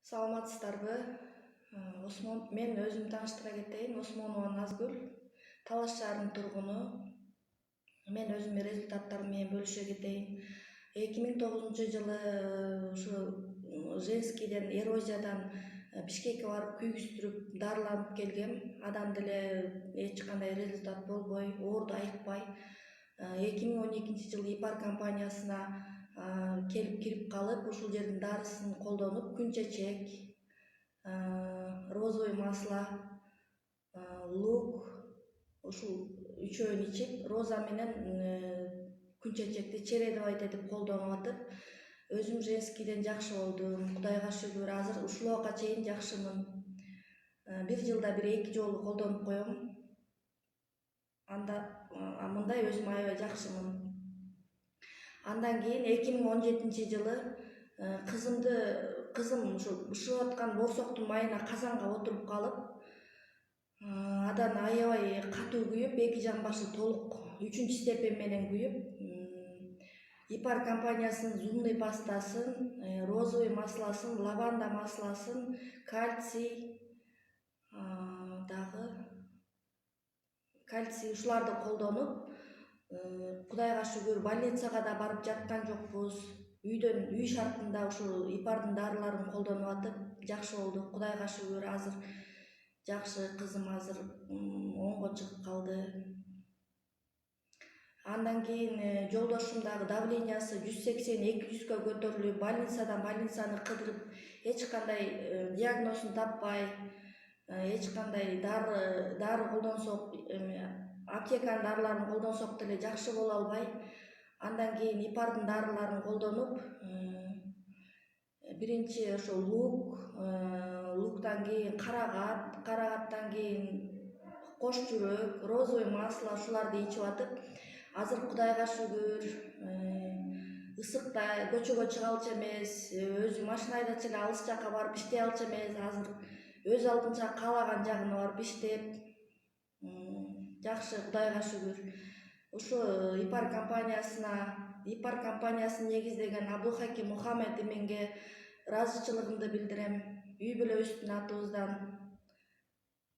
Саламатсыздарбы? Мен өзүм тааныштыра кетейин. Осмонова Назгүл, Талаш шаарынын тургуну. Мен өзүмдүн результаттарым менен бөлүшө кетейин. 2009 жылы ушу Женскийден, эрозиядан Бишкекке барып күйгүздүрүп дарыланып келгем. Адам деле эч кандай результат болбой, оорду айыкпай. 2012-жылы ИПАР компаниясына келип кирип калып, ушул жердин дарысын колдонуп, күн чечек, розовый масло, лук, ушул үчөөнү ичип, роза менен күн чечекти чередовать этип колдонуп атып, өзүм Женскийден жакшы болдум. Кудайга шүгүр, азыр ушулга чейин жакшымын. Бир жылда 1-2 жолу колдонуп коем. Мындай өзүм аябай жакшымын. Андан кийин 2017-жылы кызым ушул бышып аткан боорсоктун майына казанга отуруп калып, адан аябай катуу күйүп, 2 жан башы толук 3-степень менен күйүп, ИПАР компаниясынын зумный пастасын, розовый маслосын, лаванда маслосын, кальций, ушуларды колдонуп, Кудайга шүгүр, больницага да барып жаткан жокпуз. Үй шартында ушул ИПАРдын дарыларын колдонуп атып жакшы болдук. Кудайга шүгүр, азыр жакшы, кызым азыр оңго чыгып калды. Андан кийин жолдошум дагы давлениясы 180-200гө көтөрүлүп, больницаны кыдырып, эч кандай диагнозун таппай, эч кандай дары колдонсок, аптеканын дарыларын колдонсок деле жакшы боло албай, андан кийин ИПАРдын дарыларын колдонуп, биринчи ошо луктан кийин карагаттан кийин кош жүрөк, розовый масло, ушуларды ичип атып, азыр Кудайга шүгүр, ысыкта көчөгө чыга алчу эмес, өзү машина айдачу эле алыс жакка барып иштей алчу эмес, азыр өз алдынча каалаган жагына барып иштеп, жакшы, Кудайга шүгүр. Ушу ИПАР компаниясын негиздеген Абдулхаким Мухаммед эменге ыраазычылыгымды билдирем. Үй бүлөбүздүн атыбыздан.